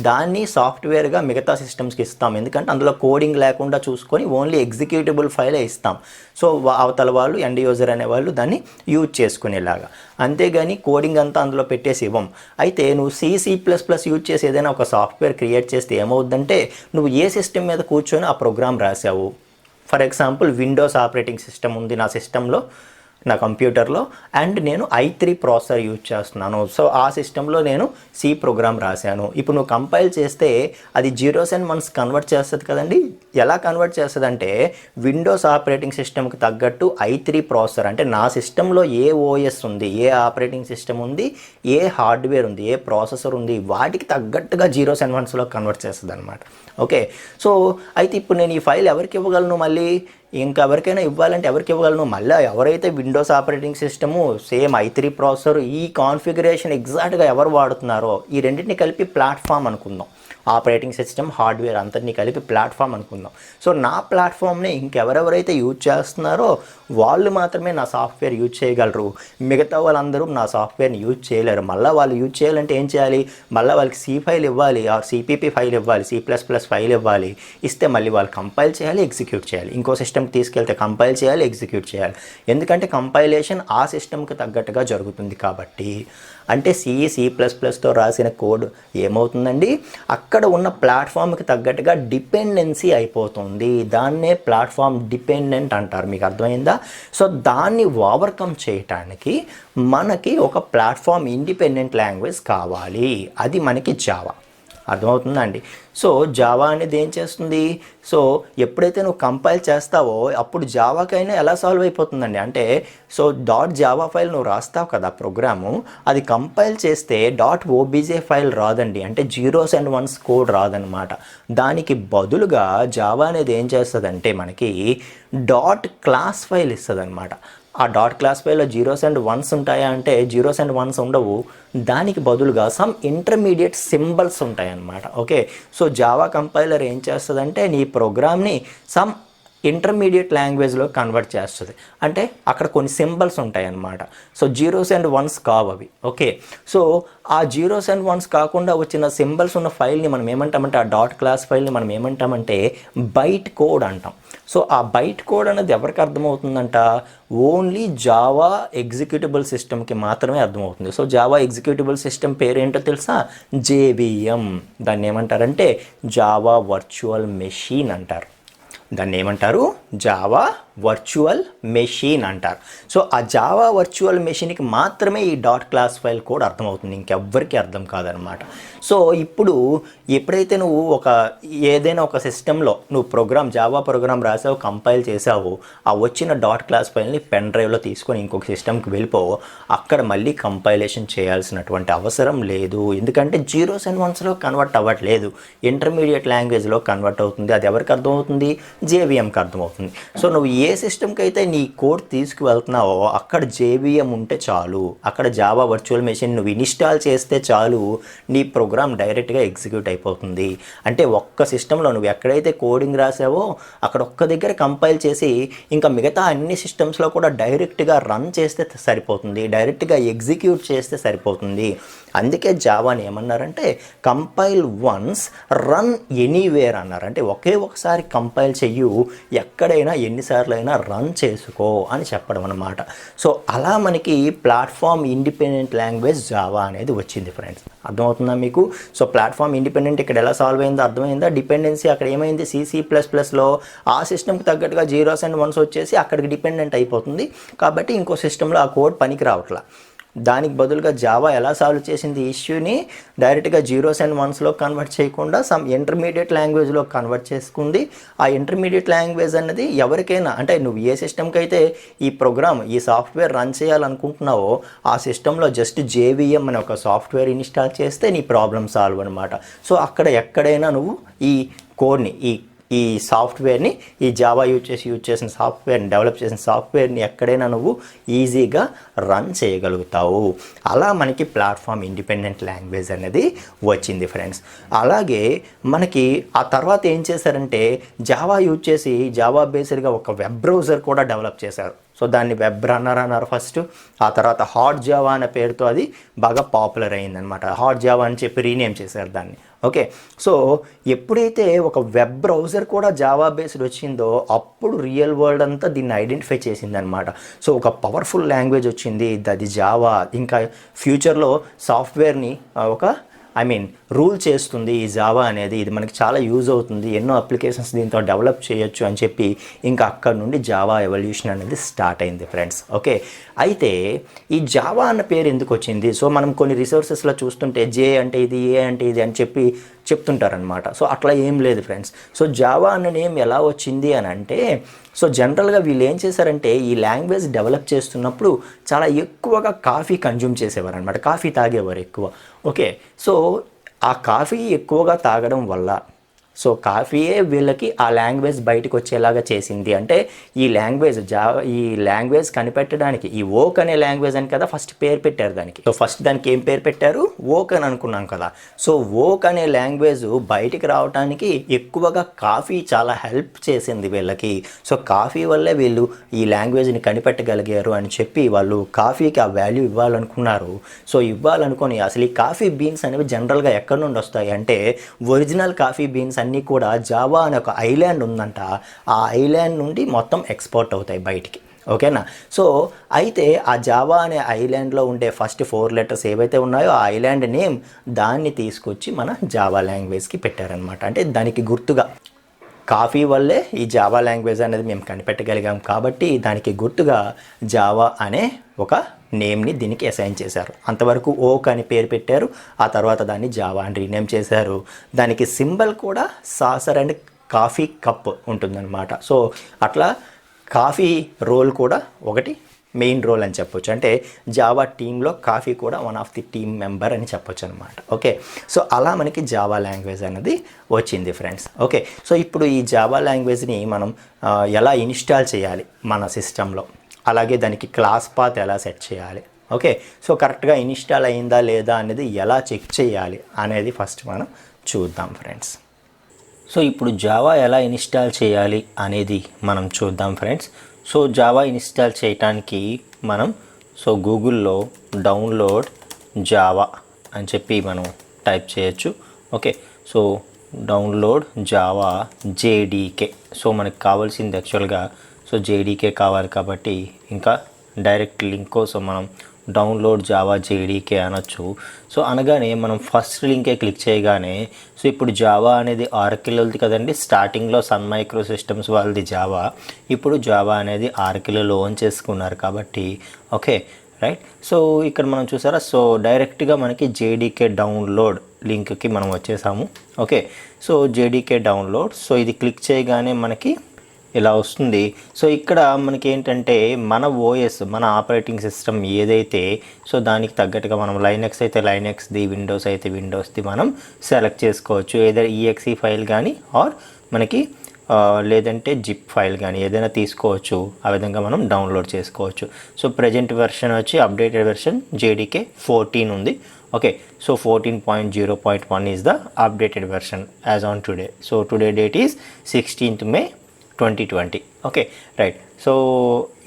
దాన్ని సాఫ్ట్వేర్గా మిగతా సిస్టమ్స్కి ఇస్తాం. ఎందుకంటే అందులో కోడింగ్ లేకుండా చూసుకొని ఓన్లీ ఎగ్జిక్యూటబుల్ ఫైలే ఇస్తాం. సో అవతల వాళ్ళు, ఎండ్ యూజర్ అనేవాళ్ళు దాన్ని యూజ్ చేసుకునేలాగా. అంతేగాని కోడింగ్ అంతా అందులో పెట్టేసి ఇవ్వం. అయితే నువ్వు C++ యూజ్ చేసి ఏదైనా ఒక సాఫ్ట్వేర్ క్రియేట్ చేస్తే ఏమవుద్దంటే, నువ్వు ఏ సిస్టమ్ మీద కూర్చొని ఆ ప్రోగ్రామ్ రాసావు. For example Windows operating system ఉంది నా సిస్టంలో, నా కంప్యూటర్లో, అండ్ నేను i3 ప్రాసెసర్ యూజ్ చేస్తున్నాను. సో ఆ సిస్టంలో నేను C ప్రోగ్రామ్ రాశాను. ఇప్పుడు నువ్వు కంపైల్ చేస్తే అది 0s and 1s కన్వర్ట్ చేస్తుంది కదండి. ఎలా కన్వర్ట్ చేస్తుంది అంటే, విండోస్ ఆపరేటింగ్ సిస్టమ్కి తగ్గట్టు i3 ప్రాసెసర్, అంటే నా సిస్టంలో ఏ ఓఎస్ ఉంది, ఏ ఆపరేటింగ్ సిస్టమ్ ఉంది, ఏ హార్డ్వేర్ ఉంది, ఏ ప్రాసెసర్ ఉంది, వాటికి తగ్గట్టుగా 0s and 1sలో కన్వర్ట్ చేస్తుంది అనమాట. ఓకే, సో అయితే ఇప్పుడు నేను ఈ ఫైల్ ఎవరికి ఇవ్వగలను, మళ్ళీ ఇంకెవరికైనా ఇవ్వాలంటే ఎవరికి ఇవ్వగలను, మళ్ళీ ఎవరైతే Windows operating system, same i3 processor, ఈ కాన్ఫిగరేషన్ ఎగ్జాక్ట్గా ఎవరు వాడుతున్నారో ఈ రెండింటిని కలిపి ప్లాట్ఫామ్ అనుకుందాం. ఆపరేటింగ్ సిస్టమ్, హార్డ్వేర్ అంతటినీ కలిపి ప్లాట్ఫామ్ అనుకుందాం. సో నా ప్లాట్ఫామ్ని ఇంకెవరెవరైతే యూజ్ చేస్తున్నారో వాళ్ళు మాత్రమే నా సాఫ్ట్వేర్ యూజ్ చేయగలరు. మిగతా వాళ్ళందరూ నా సాఫ్ట్వేర్ని యూజ్ చేయలేరు. మళ్ళీ వాళ్ళు యూజ్ చేయాలంటే ఏం చేయాలి, మళ్ళీ వాళ్ళకి C ఫైల్ ఇవ్వాలి, ఆ CPP ఫైల్ ఇవ్వాలి, C++ ఫైల్ ఇవ్వాలి. ఇస్తే మళ్ళీ వాళ్ళు కంపైల్ చేయాలి, ఎగ్జిక్యూట్ చేయాలి. ఇంకో సిస్టమ్కి తీసుకెళ్తే కంపైల్ చేయాలి, ఎగ్జిక్యూట్ చేయాలి. ఎందుకంటే కంపైలేషన్ ఆ సిస్టమ్కి తగ్గట్టుగా జరుగుతుంది కాబట్టి. అంటే C++తో రాసిన కోడ్ ఏమవుతుందండి, అక్కడ ఉన్న ప్లాట్ఫామ్కి తగ్గట్టుగా డిపెండెన్సీ అయిపోతుంది. దాన్నే ప్లాట్ఫామ్ డిపెండెంట్ అంటారు. మీకు అర్థమైందా? సో దాన్ని ఓవర్కమ్ చేయటానికి మనకి ఒక ప్లాట్ఫామ్ ఇండిపెండెంట్ లాంగ్వేజ్ కావాలి. అది మనకి జావా. అర్థమవుతుందండి? సో జావా అనేది ఏం చేస్తుంది, సో ఎప్పుడైతే నువ్వు కంపైల్ చేస్తావో అప్పుడు జావాకైనా ఎలా సాల్వ్ అయిపోతుందండి అంటే, సో .java ఫైల్ నువ్వు రాస్తావు కదా ప్రోగ్రాము, అది కంపైల్ చేస్తే .obj ఫైల్ రాదండి, అంటే 0s and 1s కోడ్ రాదనమాట. దానికి బదులుగా జావా అనేది ఏం చేస్తుందంటే మనకి .class ఫైల్ ఇస్తుంది అనమాట. ఆ .class ఫైల్లో 0s and 1s ఉంటాయా అంటే 0s and 1s ఉండవు. దానికి బదులుగా సమ్ ఇంటర్మీడియట్ సింబల్స్ ఉంటాయన్నమాట. ఓకే, సో జావా కంపైలర్ ఏం చేస్తుందంటే నీ ప్రోగ్రామ్ని సమ్ ఇంటర్మీడియట్ లాంగ్వేజ్లో కన్వర్ట్ చేస్తుంది. అంటే అక్కడ కొన్ని సింబల్స్ ఉంటాయి అన్నమాట. సో 0s and 1s కావు అవి. ఓకే, సో ఆ 0s and 1s కాకుండా వచ్చిన సింబల్స్ ఉన్న ఫైల్ని మనం ఏమంటామంటే, ఆ .class ఫైల్ని మనం ఏమంటామంటే బైట్ కోడ్ అంటాం. సో ఆ బైట్ కోడ్ అనేది ఎవరికి అర్థమవుతుందంట, ఓన్లీ జావా ఎగ్జిక్యూటబుల్ సిస్టమ్కి మాత్రమే అర్థమవుతుంది. సో జావా ఎగ్జిక్యూటబుల్ సిస్టమ్ పేరేంటో తెలుసా, JVM. దాన్ని ఏమంటారంటే జావా వర్చువల్ మెషిన్ అంటారు. దాన్ని ఏమంటారు, జావా వర్చువల్ మెషిన్ అంటారు. సో ఆ జావా వర్చువల్ మెషిన్కి మాత్రమే ఈ .class ఫైల్ కోడ్ అర్థమవుతుంది, ఇంకెవ్వరికి అర్థం కాదనమాట. సో ఇప్పుడు ఎప్పుడైతే నువ్వు ఏదైనా ఒక సిస్టంలో నువ్వు జావా ప్రోగ్రామ్ రాసావు, కంపైల్ చేసావు, ఆ వచ్చిన .class ఫైల్ని పెన్ డ్రైవ్లో తీసుకొని ఇంకొక సిస్టమ్కి వెళ్ళిపోవు, అక్కడ మళ్ళీ కంపైలేషన్ చేయాల్సినటువంటి అవసరం లేదు. ఎందుకంటే 0s and 1sలో కన్వర్ట్ అవ్వట్లేదు, ఇంటర్మీడియట్ లాంగ్వేజ్లో కన్వర్ట్ అవుతుంది. అది ఎవరికి అర్థమవుతుంది, JVMకి అర్థమవుతుంది. సో నువ్వు ఏ సిస్టమ్కి అయితే నీ కోడ్ తీసుకువెళ్తున్నావో అక్కడ JVM ఉంటే చాలు, అక్కడ జావా వర్చువల్ మెషిన్ నువ్వు ఇన్స్టాల్ చేస్తే చాలు, నీ ప్రోగ్రామ్ డైరెక్ట్గా ఎగ్జిక్యూట్ అయిపోతుంది. అంటే ఒక్క సిస్టంలో నువ్వు ఎక్కడైతే కోడింగ్ రాసావో అక్కడ ఒక్క దగ్గర కంపైల్ చేసి ఇంకా మిగతా అన్ని సిస్టమ్స్లో కూడా డైరెక్ట్గా రన్ చేస్తే సరిపోతుంది, డైరెక్ట్గా ఎగ్జిక్యూట్ చేస్తే సరిపోతుంది. అందుకే జావాని ఏమన్నారంటే కంపైల్ వన్స్ రన్ ఎనీవేర్ అన్నారు. అంటే ఒకసారి కంపైల్ చెయ్యు, ఎక్కడైనా ఎన్నిసార్లు అయినా రన్ చేసుకో అని చెప్పడం అన్నమాట. సో అలా మనకి ప్లాట్ఫామ్ ఇండిపెండెంట్ లాంగ్వేజ్ జావా అనేది వచ్చింది ఫ్రెండ్స్. అర్థమవుతుందా మీకు? సో ప్లాట్ఫామ్ ఇండిపెండెంట్ ఇక్కడ ఎలా సాల్వ్ అయిందో అర్థమైందా? డిపెండెన్సీ అక్కడ ఏమైంది, C++లో ఆ సిస్టమ్కి తగ్గట్టుగా 0s and 1s వచ్చేసి అక్కడికి డిపెండెంట్ అయిపోతుంది. కాబట్టి ఇంకో సిస్టంలో ఆ కోడ్ పనికి రావట్లా. దానికి బదులుగా జావా ఎలా సాల్వ్ చేసింది ఈ ఇష్యూని, డైరెక్ట్గా 0s and 1sలో కన్వర్ట్ చేయకుండా సమ్ ఇంటర్మీడియట్ లాంగ్వేజ్లో కన్వర్ట్ చేసుకుంది. ఆ ఇంటర్మీడియట్ లాంగ్వేజ్ అన్నది ఎవరికైనా, అంటే నువ్వు ఏ సిస్టమ్కి అయితే ఈ సాఫ్ట్వేర్ రన్ చేయాలనుకుంటున్నావో ఆ సిస్టంలో జస్ట్ JVM అనే ఒక సాఫ్ట్వేర్ ఇన్స్టాల్ చేస్తే నీ ప్రాబ్లమ్ సాల్వ్ అనమాట. సో అక్కడ ఎక్కడైనా నువ్వు ఈ కోడ్ని ఈ సాఫ్ట్వేర్ని, ఈ జావా యూజ్ చేసిన సాఫ్ట్వేర్ని, డెవలప్ చేసిన సాఫ్ట్వేర్ని ఎక్కడైనా నువ్వు ఈజీగా రన్ చేయగలుగుతావు. అలా మనకి ప్లాట్ఫామ్ ఇండిపెండెంట్ లాంగ్వేజ్ అనేది వచ్చింది ఫ్రెండ్స్. అలాగే మనకి ఆ తర్వాత ఏం చేశారంటే జావా యూజ్ చేసి జావా బేస్డ్గా ఒక వెబ్ బ్రౌజర్ కూడా డెవలప్ చేశారు. సో దాన్ని వెబ్ రన్నర్ అన్నారు ఫస్ట్. ఆ తర్వాత హాట్ జావా అనే పేరుతో అది బాగా పాపులర్ అయిందనమాట. హాట్ జావా అని చెప్పి రీనేమ్ చేశారు దాన్ని. ఓకే, సో ఎప్పుడైతే ఒక వెబ్ బ్రౌజర్ కూడా జావా బేస్డ్ వచ్చిందో అప్పుడు రియల్ వరల్డ్ అంతా దీన్ని ఐడెంటిఫై చేసిందనమాట. సో ఒక పవర్ఫుల్ లాంగ్వేజ్ వచ్చింది, అది జావా. ఇంకా ఫ్యూచర్లో సాఫ్ట్వేర్ని రూల్ చేస్తుంది ఈ జావా అనేది, ఇది మనకి చాలా యూజ్ అవుతుంది, ఎన్నో అప్లికేషన్స్ దీంతో డెవలప్ చేయొచ్చు అని చెప్పి ఇంకా అక్కడ నుండి జావా ఎవల్యూషన్ అనేది స్టార్ట్ అయింది ఫ్రెండ్స్. ఓకే, అయితే ఈ జావా అన్న పేరు ఎందుకు వచ్చింది? సో మనం కొన్ని రిసోర్సెస్లో చూస్తుంటే జే అంటే ఇది, ఏ అంటే ఇది అని చెప్పి చెప్తుంటారనమాట. సో అట్లా ఏం లేదు ఫ్రెండ్స్. సో జావా అన్న నేమ్ ఎలా వచ్చింది అని అంటే, సో జనరల్గా వీళ్ళు ఏం చేశారంటే ఈ లాంగ్వేజ్ డెవలప్ చేస్తున్నప్పుడు చాలా ఎక్కువగా కాఫీ కన్జ్యూమ్ చేసేవారు అనమాట, కాఫీ తాగేవారు ఎక్కువ. ఓకే, సో ఆ కాఫీ ఎక్కువగా తాగడం వల్ల సో కాఫీయే వీళ్ళకి ఆ లాంగ్వేజ్ బయటకు వచ్చేలాగా చేసింది. అంటే ఈ లాంగ్వేజ్ కనిపెట్టడానికి ఈ ఓక్ అనే లాంగ్వేజ్ అని కదా ఫస్ట్ పేరు పెట్టారు దానికి. సో ఫస్ట్ దానికి ఏం పేరు పెట్టారు, ఓక్ అని అనుకున్నాం కదా. సో ఓక్ అనే లాంగ్వేజ్ బయటికి రావడానికి ఎక్కువగా కాఫీ చాలా హెల్ప్ చేసింది వీళ్ళకి. సో కాఫీ వల్లే వీళ్ళు ఈ లాంగ్వేజ్ని కనిపెట్టగలిగారు అని చెప్పి వాళ్ళు కాఫీకి ఆ వాల్యూ ఇవ్వాలనుకున్నారు. సో ఇవ్వాలనుకొని అసలు ఈ కాఫీ బీన్స్ అనేవి జనరల్గా ఎక్కడి నుండి వస్తాయి అంటే ఒరిజినల్ కాఫీ బీన్స్ అన్నీ కూడా జావా అనే ఒక ఐలాండ్ ఉందంట, ఆ ఐలాండ్ నుండి మొత్తం ఎక్స్పోర్ట్ అవుతాయి బయటికి. ఓకేనా. సో అయితే ఆ జావా అనే ఐలాండ్లో ఉండే ఫస్ట్ 4 లెటర్స్ ఏవైతే ఉన్నాయో ఆ ఐలాండ్ నేమ్ దాన్ని తీసుకొచ్చి మన జావా లాంగ్వేజ్కి పెట్టారనమాట. అంటే దానికి గుర్తుగా కాఫీ వల్లే ఈ జావా లాంగ్వేజ్ అనేది మేము కనిపెట్టగలిగాం కాబట్టి దానికి గుర్తుగా జావా అనే ఒక నేమ్ని దీనికి అసైన్ చేశారు. అంతవరకు ఓక్ అని పేరు పెట్టారు, ఆ తర్వాత దాన్ని జావా అని రీనేమ్ చేశారు. దానికి సింబల్ కూడా సాసర్ అండ్ కాఫీ కప్ ఉంటుందన్నమాట. సో అట్లా కాఫీ రోల్ కూడా ఒకటి మెయిన్ రోల్ అని చెప్పొచ్చు. అంటే జావా టీంలో కాఫీ కూడా one of the team member అని చెప్పొచ్చు అనమాట. ఓకే, సో అలా మనకి జావా లాంగ్వేజ్ అనేది వచ్చింది ఫ్రెండ్స్. ఓకే, సో ఇప్పుడు ఈ జావా లాంగ్వేజ్ని మనం ఎలా ఇన్స్టాల్ చేయాలి మన సిస్టంలో, అలాగే దానికి క్లాస్ పాత్ ఎలా సెట్ చేయాలి, ఓకే, సో కరెక్ట్గా ఇన్స్టాల్ అయిందా లేదా అనేది ఎలా చెక్ చేయాలి అనేది ఫస్ట్ మనం చూద్దాం ఫ్రెండ్స్. సో ఇప్పుడు జావా ఎలా ఇన్స్టాల్ చేయాలి అనేది మనం చూద్దాం ఫ్రెండ్స్. సో జావా ఇన్స్టాల్ చేయడానికి మనం గూగుల్లో డౌన్లోడ్ జావా అని చెప్పి మనం టైప్ చేయొచ్చు. Okay, so download Java JDK. So మనకు కావాల్సింది యాక్చువల్గా జేడీకే కావాలి కాబట్టి ఇంకా డైరెక్ట్ లింక్ కోసం మనం డౌన్లోడ్ జావా జేడీకే అనొచ్చు. సో అనగానే మనం ఫస్ట్ లింకే క్లిక్ చేయగానే ఇప్పుడు జావా అనేది ఆర్కిల్ ఉంది కదండి, స్టార్టింగ్లో సన్ మైక్రో సిస్టమ్స్ వాళ్ళది జావా, ఇప్పుడు జావా అనేది ఆర్కిల్లో ఓన్ చేసుకున్నారు కాబట్టి ఓకే రైట్. సో ఇక్కడ మనం చూసారా, డైరెక్ట్గా మనకి జేడీకే డౌన్లోడ్ లింక్కి మనం వచ్చేసాము. ఓకే, సో జేడీకే డౌన్లోడ్, ఇది క్లిక్ చేయగానే మనకి ఇలా వస్తుంది. సో ఇక్కడ మనకి ఏంటంటే మన ఓఎస్, మన ఆపరేటింగ్ సిస్టమ్ ఏదైతే దానికి తగ్గట్టుగా మనం లైనక్స్ అయితే లైనక్స్ది, విండోస్ అయితే విండోస్ది మనం సెలెక్ట్ చేసుకోవచ్చు. ఏదైనా ఈఎక్సీ ఫైల్ కానీ ఆర్ మనకి లేదంటే జిప్ ఫైల్ కానీ ఏదైనా తీసుకోవచ్చు. ఆ విధంగా మనం డౌన్లోడ్ చేసుకోవచ్చు. ప్రజెంట్ వెర్షన్ వచ్చి అప్డేటెడ్ వెర్షన్ జేడీకే 14 ఉంది. Okay, 14.0.1 is the updated version as on today. Today date is 16th May 2020. Okay right. So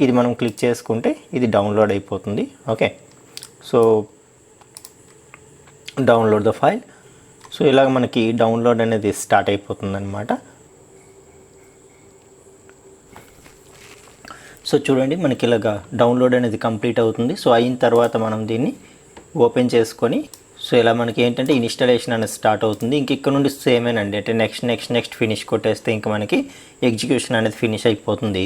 ఇది మనం క్లిక్ చేసుకుంటే ఇది డౌన్లోడ్ అయిపోతుంది. Okay, download the file. ఇలాగ మనకి డౌన్లోడ్ అనేది స్టార్ట్ అయిపోతుంది అనమాట. చూడండి మనకి ఇలాగ డౌన్లోడ్ అనేది కంప్లీట్ అవుతుంది. అయిన తర్వాత మనం దీన్ని ఓపెన్ చేసుకొని ఇలా మనకి ఏంటంటే ఇన్స్టాలేషన్ అనేది స్టార్ట్ అవుతుంది. ఇక్కడ నుండి సేమేనండి, అంటే నెక్స్ట్ ఫినిష్ కొట్టేస్తే ఇంకా మనకి ఎగ్జిక్యూషన్ అనేది ఫినిష్ అయిపోతుంది.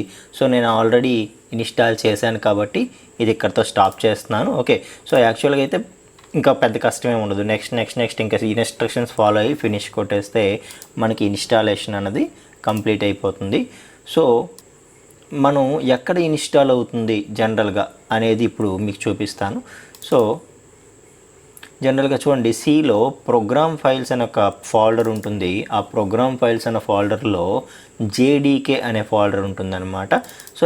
నేను ఆల్రెడీ ఇన్స్టాల్ చేశాను కాబట్టి ఇది ఇక్కడతో స్టాప్ చేస్తున్నాను. ఓకే, యాక్చువల్గా అయితే ఇంకా పెద్ద కష్టమే ఉండదు. నెక్స్ట్ ఇంకా ఇన్స్ట్రక్షన్స్ ఫాలో అయ్యి ఫినిష్ కొట్టేస్తే మనకి ఇన్స్టాలేషన్ అనేది కంప్లీట్ అయిపోతుంది. మనం ఎక్కడ ఇన్స్టాల్ అవుతుంది జనరల్గా అనేది ఇప్పుడు మీకు చూపిస్తాను. జనరల్గా చూడండి, సిలో ప్రోగ్రామ్ ఫైల్స్ అనే ఒక ఫోల్డర్ ఉంటుంది. ఆ ప్రోగ్రామ్ ఫైల్స్ అనే ఫోల్డర్లో జేడీకే అనే ఫోల్డర్ ఉంటుందన్నమాట.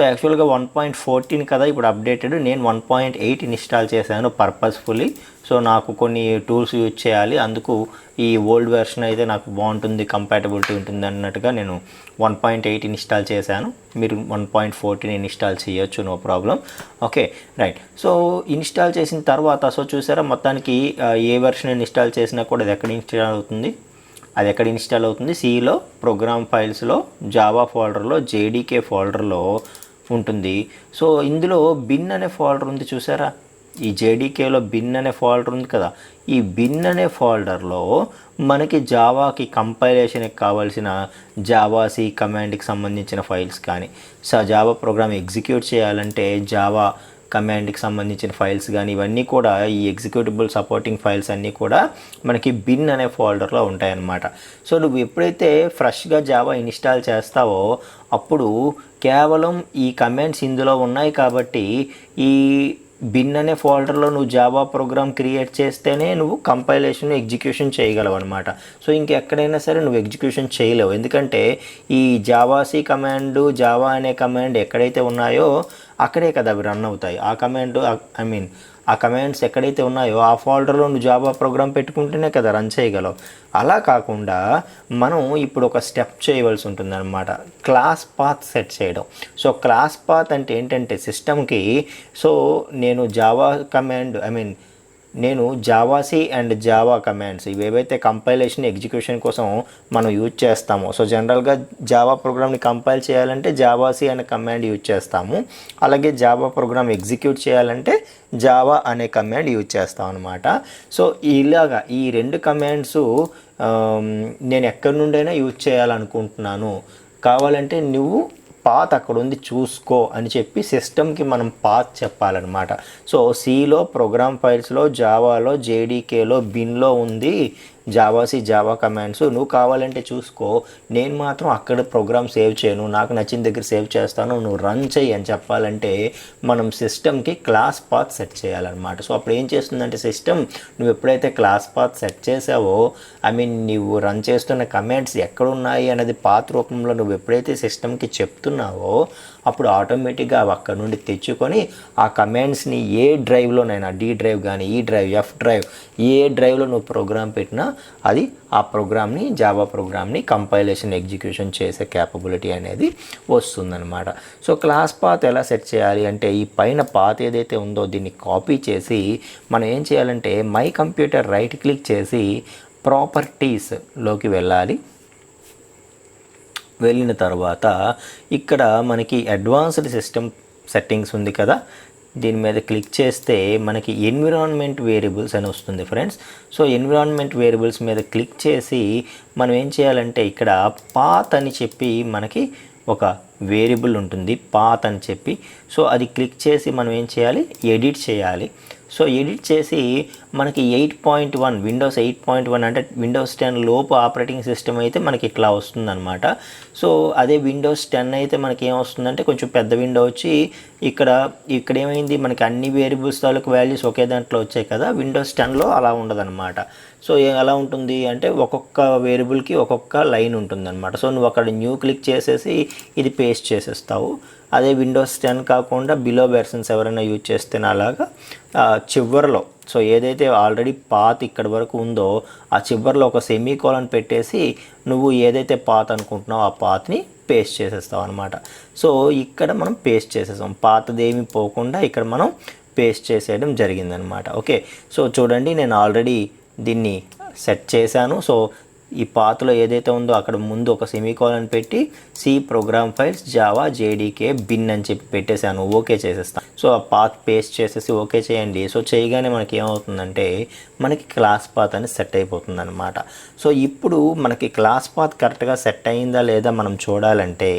యాక్చువల్గా 1.14 కదా ఇప్పుడు అప్డేటెడ్, నేను 1.8 ఇన్స్టాల్ చేశాను పర్పస్ఫుల్లీ. నాకు కొన్ని టూల్స్ యూజ్ చేయాలి, అందుకు ఈ ఓల్డ్ వెర్షన్ అయితే నాకు బాగుంటుంది, కంపాటబిలిటీ ఉంటుంది అన్నట్టుగా నేను 1.8 ఇన్స్టాల్ చేశాను. మీరు 1.14 ఇన్స్టాల్ చేయొచ్చు, no problem. Okay right. Install చేసిన తర్వాత చూసారా మొత్తానికి ఏ వెర్షన్ ఇన్స్టాల్ చేసినా కూడా అది ఎక్కడ ఇన్స్టాల్ అవుతుంది, సిలో ప్రోగ్రామ్ ఫైల్స్లో జావా ఫోల్డర్లో జేడీకే ఫోల్డర్లో ఉంటుంది. ఇందులో బిన్ అనే ఫోల్డర్ ఉంది చూసారా, ఈ జేడీకేలో బిన్ అనే ఫోల్డర్ ఉంది కదా, ఈ బిన్ అనే ఫోల్డర్లో మనకి జావాకి కంపైలేషన్కి కావాల్సిన జావాసి కమాండ్కి సంబంధించిన ఫైల్స్ కానీ, జావా ప్రోగ్రామ్ ఎగ్జిక్యూట్ చేయాలంటే జావా కమాండ్కి సంబంధించిన ఫైల్స్ కానీ ఇవన్నీ కూడా ఈ ఎగ్జిక్యూటబుల్ సపోర్టింగ్ ఫైల్స్ అన్నీ కూడా మనకి బిన్ అనే ఫోల్డర్లో ఉంటాయన్నమాట. నువ్వు ఎప్పుడైతే ఫ్రెష్గా జావా ఇన్స్టాల్ చేస్తావో అప్పుడు కేవలం ఈ కమాండ్స్ ఇందులో ఉన్నాయి కాబట్టి ఈ బిన్ అనే ఫోల్డర్లో నువ్వు జావా ప్రోగ్రామ్ క్రియేట్ చేస్తేనే నువ్వు కంపైలేషన్ ఎగ్జిక్యూషన్ చేయగలవు అనమాట. ఇంకెక్కడైనా సరే నువ్వు ఎగ్జిక్యూషన్ చేయలేవు, ఎందుకంటే ఈ జావాసి కమాండ్, జావా అనే కమాండ్ ఎక్కడైతే ఉన్నాయో అక్కడే కదా అవి రన్ అవుతాయి. ఆ కమాండ్ ఆ కమాండ్స్ ఎక్కడైతే ఉన్నాయో ఆ ఫోల్డర్లో నువ్వు జావా ప్రోగ్రామ్ పెట్టుకుంటేనే కదా రన్ చేయగలవు. అలా కాకుండా మనం ఇప్పుడు ఒక స్టెప్ చేయవలసి ఉంటుందన్నమాట, క్లాస్ పాత్ సెట్ చేయడం. క్లాస్ పాత్ అంటే ఏంటంటే సిస్టమ్కి నేను జావా కమాండ్ నేను జావాసి అండ్ జావా కమాండ్స్ ఇవేవైతే కంపైలేషన్ ఎగ్జిక్యూషన్ కోసం మనం యూజ్ చేస్తామో, సో జనరల్గా జావా ప్రోగ్రామ్ని కంపైల్ చేయాలంటే జావాసి అనే కమాండ్ యూజ్ చేస్తాము. అలాగే జావా ప్రోగ్రామ్ ఎగ్జిక్యూట్ చేయాలంటే జావా అనే కమాండ్ యూజ్ చేస్తాం అనమాట. సో ఇలాగా ఈ 2 కమాండ్స్ నేను ఎక్కడి నుండైనా యూజ్ చేయాలనుకుంటున్నాను, కావాలంటే నువ్వు పాత్ అక్కడ ఉంది చూసుకో అని చెప్పి సిస్టమ్కి మనం పాత్ చెప్పాలన్నమాట. సో సిలో ప్రోగ్రామ్ ఫైల్స్లో జావాలో జేడీకేలో బిన్లో ఉంది జావాసి జావా కమాండ్స్, నువ్వు కావాలంటే చూసుకో, నేను మాత్రం అక్కడ ప్రోగ్రామ్ సేవ్ చేయను, నాకు నచ్చిన దగ్గర సేవ్ చేస్తాను, నువ్వు రన్ చెయ్యి అని చెప్పాలంటే మనం సిస్టమ్కి క్లాస్ పాత్ సెట్ చేయాలన్నమాట. సో అప్పుడు ఏం చేస్తుందంటే సిస్టమ్ నువ్వు ఎప్పుడైతే క్లాస్ పాత్ సెట్ చేసావో, నువ్వు రన్ చేస్తున్న కమాండ్స్ ఎక్కడున్నాయి అనేది పాత్ రూపంలో నువ్వు ఎప్పుడైతే సిస్టమ్కి చెప్తున్నావో అప్పుడు ఆటోమేటిక్గా అవి అక్కడ నుండి తెచ్చుకొని ఆ కమాండ్స్ని ఏ డ్రైవ్లోనైనా డి డ్రైవ్ కానీ ఈ డ్రైవ్ ఎఫ్ డ్రైవ్ ఏ డ్రైవ్లో నువ్వు ప్రోగ్రామ్ పెట్టినా అది ఆ ప్రోగ్రామ్ని జావా ప్రోగ్రామ్ని కంపైలేషన్ ఎగ్జిక్యూషన్ చేసే క్యాపబిలిటీ అనేది వస్తుందన్నమాట. సో క్లాస్ పాత్ ఎలా సెట్ చేయాలి అంటే ఈ పైన పాత్ ఏదైతే ఉందో దీన్ని కాపీ చేసి మనం ఏం చేయాలంటే మై కంప్యూటర్ రైట్ క్లిక్ చేసి ప్రాపర్టీస్లోకి వెళ్ళాలి. వెళ్ళిన తర్వాత ఇక్కడ మనకి అడ్వాన్స్డ్ సిస్టమ్ సెట్టింగ్స్ ఉంది కదా, దీని మీద క్లిక్ చేస్తే మనకి ఎన్విరాన్మెంట్ వేరియబుల్స్ అని వస్తుంది ఫ్రెండ్స్. సో ఎన్విరాన్మెంట్ వేరియబుల్స్ మీద క్లిక్ చేసి మనం ఏం చేయాలంటే ఇక్కడ పాత్ అని చెప్పి మనకి ఒక వేరియబుల్ ఉంటుంది పాత్ అని చెప్పి. సో అది క్లిక్ చేసి మనం ఏం చేయాలి, ఎడిట్ చేయాలి. సో ఎడిట్ చేసి మనకి 8.1 విండోస్ 8.1 అంటే విండోస్ 10 లోపు ఆపరేటింగ్ సిస్టమ్ అయితే మనకి ఇట్లా వస్తుందన్నమాట. సో అదే విండోస్ 10 అయితే మనకి ఏమొస్తుందంటే కొంచెం పెద్ద విండో వచ్చి ఇక్కడ ఏమైంది మనకి అన్ని వేరియబుల్స్ తాలూకు వాల్యూస్ ఒకే దాంట్లో వచ్చాయి కదా, విండోస్ 10లో అలా ఉండదన్నమాట. సో ఎలా ఉంటుంది అంటే ఒక్కొక్క వేరియబుల్కి ఒక్కొక్క లైన్ ఉంటుందన్నమాట. సో నువ్వు అక్కడ న్యూ క్లిక్ చేసేసి ఇది పేస్ట్ చేసేస్తావు. అదే విండోస్ 10 కాకుండా బిలో వెర్షన్స్ ఎవరైనా యూజ్ చేస్తే అలాగా చివరిలో సో ఏదైతే ఆల్రెడీ పాత్ ఇక్కడ వరకు ఉందో ఆ చివరిలో ఒక సెమీకోలన్ పెట్టేసి నువ్వు ఏదైతే పాత్ అనుకుంటున్నావో ఆ పాత్ని పేస్ట్ చేసేస్తావు అనమాట. సో ఇక్కడ మనం పేస్ట్ చేసేస్తాం, పాతదేమి పోకుండా ఇక్కడ మనం పేస్ట్ చేసేయడం జరిగిందనమాట. ఓకే, సో చూడండి నేను ఆల్రెడీ దీన్ని సెట్ చేశాను. సో ఈ పాత్లో ఏదైతే ఉందో అక్కడ ముందు ఒక సెమీకోలన్ పెట్టి C program files Java JDK bin అని చెప్పి పెట్టేశాను, ఓకే చేసేస్తాను. సో ఆ పాత్ పేస్ట్ చేసేసి ఓకే చేయండి. సో చేయగానే మనకి ఏమవుతుందంటే మనకి క్లాస్ పాత్ అని సెట్ అయిపోతుంది అనమాట. సో ఇప్పుడు మనకి క్లాస్ పాత్ కరెక్ట్గా సెట్ అయిందా లేదా మనం చూడాలంటే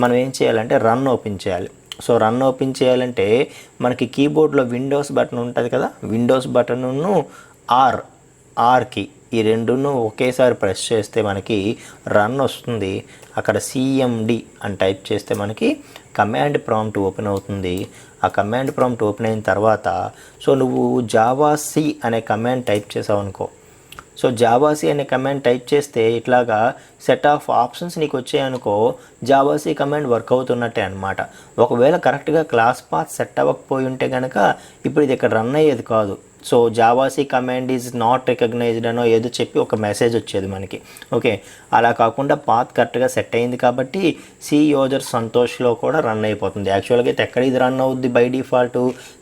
మనం ఏం చేయాలంటే రన్ ఓపెన్ చేయాలి. సో రన్ ఓపెన్ చేయాలంటే మనకి కీబోర్డ్లో విండోస్ బటన్ ఉంటుంది కదా, విండోస్ బటన్ను ఆర్కి ఈ రెండును ఒకేసారి ప్రెస్ చేస్తే మనకి రన్ వస్తుంది. అక్కడ సిఎండి అని టైప్ చేస్తే మనకి కమాండ్ ప్రాంప్ట్ ఓపెన్ అవుతుంది. ఆ కమాండ్ ప్రాంప్ట్ ఓపెన్ అయిన తర్వాత సో నువ్వు జావాసి అనే కమాండ్ టైప్ చేసావు అనుకో, సో జావాసి అనే కమాండ్ టైప్ చేస్తే ఇట్లాగా సెట్ ఆఫ్ ఆప్షన్స్ నీకు వచ్చాయనుకో, జావాసి కమాండ్ వర్క్ అవుతున్నట్టే అనమాట. ఒకవేళ కరెక్ట్గా క్లాస్ పాత్ సెట్ అవ్వకపోయి ఉంటే కనుక ఇప్పుడు ఇది ఇక్కడ రన్ అయ్యేది కాదు. So javac command is not recognised అనో ఏదో చెప్పి ఒక మెసేజ్ వచ్చేది మనకి. ఓకే, అలా కాకుండా పాత్ కరెక్ట్గా సెట్ అయింది కాబట్టి సి యూజర్ సంతోష్లో కూడా రన్ అయిపోతుంది. యాక్చువల్గా అయితే ఎక్కడ ఇది రన్ అవుద్ది బై డిఫాల్ట్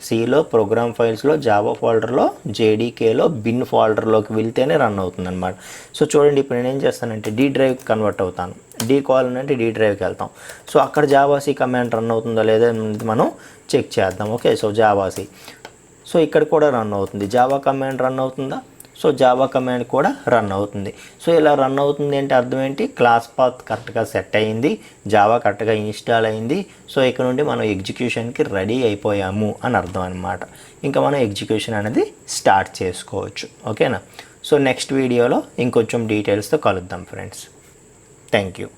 సిలో ప్రోగ్రామ్ ఫైల్స్లో జావా ఫోల్డర్లో జేడీకేలో బిన్ ఫోల్డర్లోకి వెళ్తేనే రన్ అవుతుంది అనమాట. సో చూడండి ఇప్పుడు నేను ఏం చేస్తానంటే డి డ్రైవ్ కన్వర్ట్ అవుతాను, డి కాల్ అంటే డి డ్రైవ్కి వెళ్తాం. సో అక్కడ జావాసి కమాండ్ రన్ అవుతుందో లేదా మనం చెక్ చేద్దాం. ఓకే, సో జావాసి సో ఇక్కడ కూడా రన్ అవుతుంది, జావా కమాండ్ రన్ అవుతుందా, సో జావా కమాండ్ కూడా రన్ అవుతుంది. సో ఇలా రన్ అవుతుంది అంటే అర్థం ఏంటి, క్లాస్ పాత్ కరెక్ట్గా సెట్ అయింది, జావా కరెక్ట్గా ఇన్స్టాల్ అయింది. సో ఇక్కడ నుండి మనం ఎగ్జిక్యూషన్కి రెడీ అయిపోయాము అని అర్థం అనమాట. ఇంకా మనం ఎగ్జిక్యూషన్ అనేది స్టార్ట్ చేసుకోవచ్చు. ఓకేనా, సో నెక్స్ట్ వీడియోలో ఇంకొంచెం డీటెయిల్స్తో కలుద్దాం ఫ్రెండ్స్. Thank you.